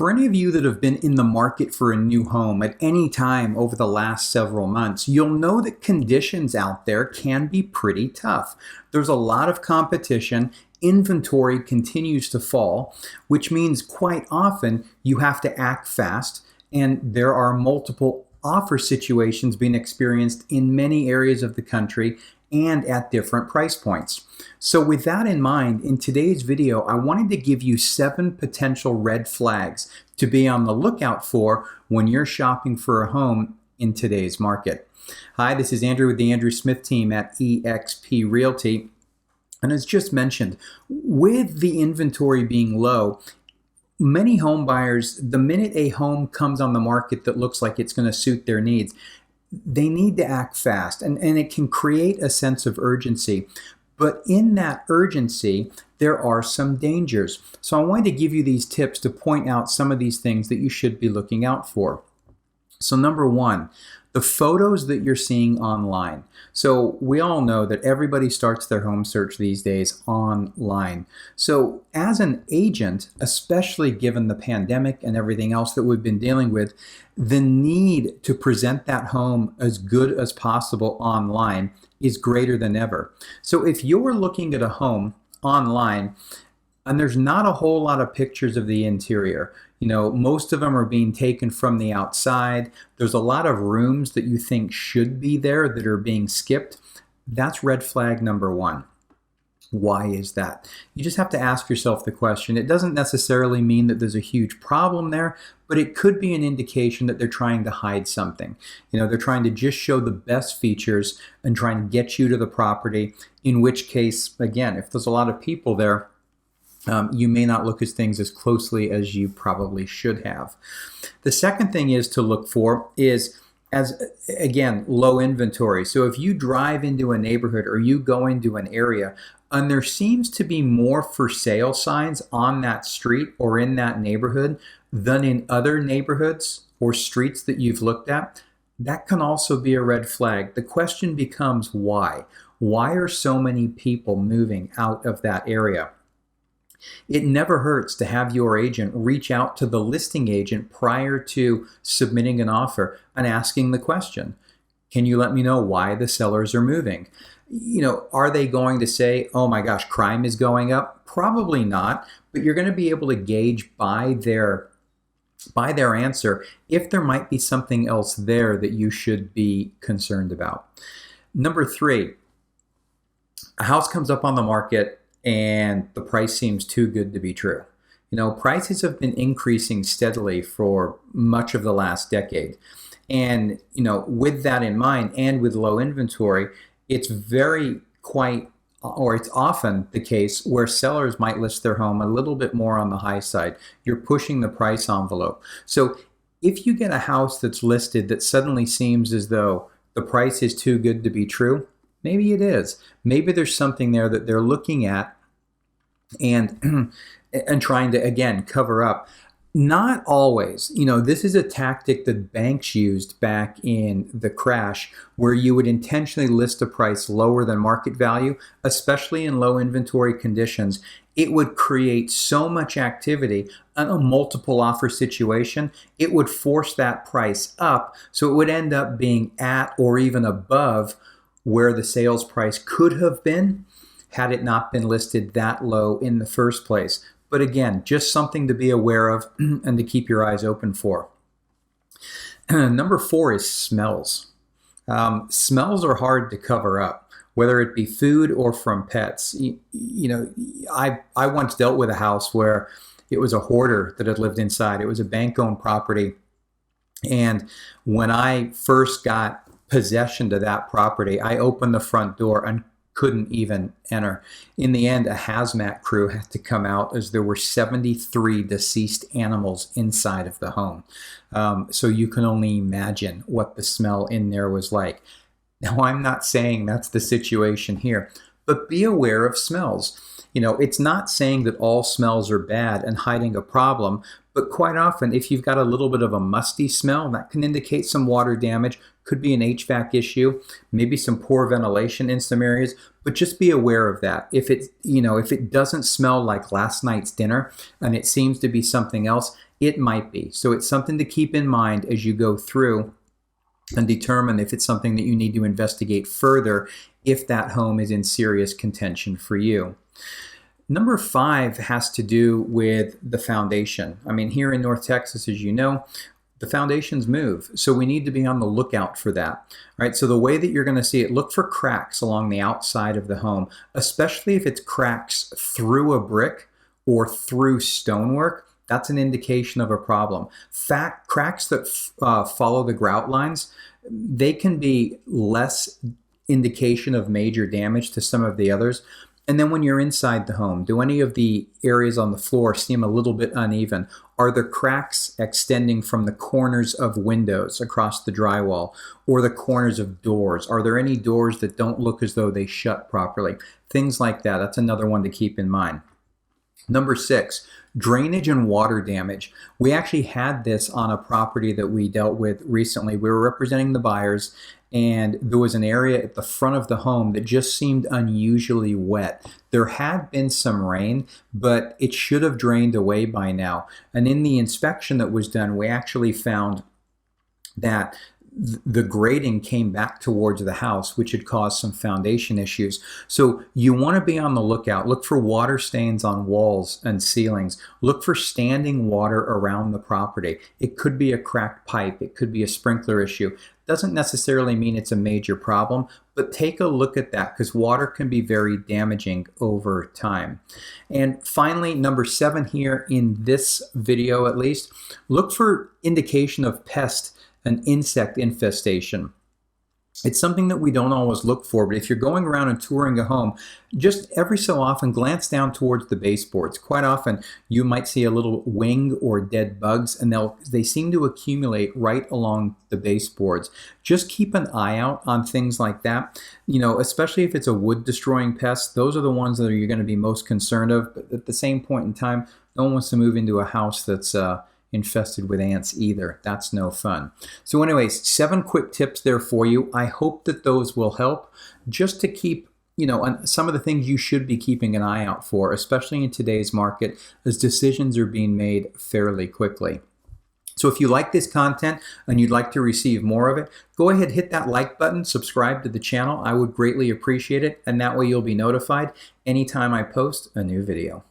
For any of you that have been in the market for a new home at any time over the last several months, you'll know that conditions out there can be pretty tough. There's a lot of competition. Inventory continues to fall, which means quite often you have to act fast, and there are multiple offer situations being experienced in many areas of the country and at different price points. So with that in mind, in today's video, I wanted to give you 7 potential red flags to be on the lookout for when you're shopping for a home in today's market. Hi, this is Andrew with the Andrew Smith team at eXp Realty. And as just mentioned, with the inventory being low, many home buyers, the minute a home comes on the market that looks like it's going to suit their needs, they need to act fast, and it can create a sense of urgency. But in that urgency, there are some dangers. So I wanted to give you these tips to point out some of these things that you should be looking out for. So number 1, the photos that you're seeing online. So we all know that everybody starts their home search these days online. So as an agent, especially given the pandemic and everything else that we've been dealing with, the need to present that home as good as possible online is greater than ever. So if you're looking at a home online and there's not a whole lot of pictures of the interior, most of them are being taken from the outside. There's a lot of rooms that you think should be there that are being skipped. That's red flag number 1. Why is that? You just have to ask yourself the question. It doesn't necessarily mean that there's a huge problem there, but it could be an indication that they're trying to hide something. They're trying to just show the best features and trying to get you to the property, in which case, again, if there's a lot of people there, you may not look at things as closely as you probably should have. The second thing is to look for is, again, low inventory. So if you drive into a neighborhood or you go into an area and there seems to be more for sale signs on that street or in that neighborhood than in other neighborhoods or streets that you've looked at, that can also be a red flag. The question becomes why? Why are so many people moving out of that area? It never hurts to have your agent reach out to the listing agent prior to submitting an offer and asking the question, can you let me know why the sellers are moving? Are they going to say, oh my gosh, crime is going up? Probably not, but you're going to be able to gauge by their answer if there might be something else there that you should be concerned about. Number 3, a house comes up on the market and the price seems too good to be true. Prices have been increasing steadily for much of the last decade. And, with that in mind and with low inventory, it's often the case where sellers might list their home a little bit more on the high side. You're pushing the price envelope. So if you get a house that's listed that suddenly seems as though the price is too good to be true, maybe it is. Maybe there's something there that they're looking at and trying to, again, cover up. Not always. This is a tactic that banks used back in the crash, where you would intentionally list a price lower than market value, especially in low inventory conditions. It would create so much activity on a multiple offer situation, it would force that price up. So it would end up being at or even above where the sales price could have been had it not been listed that low in the first place. But again, just something to be aware of and to keep your eyes open for. Number 4 is smells. Smells are hard to cover up, whether it be food or from pets. I once dealt with a house where it was a hoarder that had lived inside. It was a bank-owned property. And when I first got possession to that property, I opened the front door and couldn't even enter. In the end, a hazmat crew had to come out as there were 73 deceased animals inside of the home. So you can only imagine what the smell in there was like. Now, I'm not saying that's the situation here, but be aware of smells. It's not saying that all smells are bad and hiding a problem, but quite often, if you've got a little bit of a musty smell, that can indicate some water damage. Could be an HVAC issue, maybe some poor ventilation in some areas, but just be aware of that. If it doesn't smell like last night's dinner and it seems to be something else, It might be. So it's something to keep in mind as you go through and determine if it's something that you need to investigate further if that home is in serious contention for you. Number 5 has to do with the foundation. I mean, here in North Texas, as you know, the foundations move. So we need to be on the lookout for that. Right? So the way that you're going to see it, look for cracks along the outside of the home, especially if it's cracks through a brick or through stonework. That's an indication of a problem. Cracks that follow the grout lines, they can be less indication of major damage to some of the others. And then when you're inside the home, do any of the areas on the floor seem a little bit uneven? Are there cracks extending from the corners of windows across the drywall or the corners of doors? Are there any doors that don't look as though they shut properly? Things like that. That's another one to keep in mind. Number 6, drainage and water damage. We actually had this on a property that we dealt with recently. We were representing the buyers, and there was an area at the front of the home that just seemed unusually wet. There had been some rain, but it should have drained away by now. And in the inspection that was done, we actually found that the grading came back towards the house, which had caused some foundation issues. So you want to be on the lookout. Look for water stains on walls and ceilings. Look for standing water around the property. It could be a cracked pipe. It could be a sprinkler issue. Doesn't necessarily mean it's a major problem, but take a look at that because water can be very damaging over time. And finally, number 7 here in this video at least, look for indication of pest and insect infestation. It's something that we don't always look for, but if you're going around and touring a home, just every so often glance down towards the baseboards. Quite often you might see a little wing or dead bugs, and they seem to accumulate right along the baseboards. Just keep an eye out on things like that. You know, especially if it's a wood destroying pest, those are the ones that you're going to be most concerned of. But at the same point in time, no one wants to move into a house that's infested with ants either. That's no fun. So anyways, 7 quick tips there for you. I hope that those will help just to keep, on some of the things you should be keeping an eye out for, especially in today's market as decisions are being made fairly quickly. So if you like this content and you'd like to receive more of it, go ahead, hit that like button, subscribe to the channel. I would greatly appreciate it. And that way you'll be notified anytime I post a new video.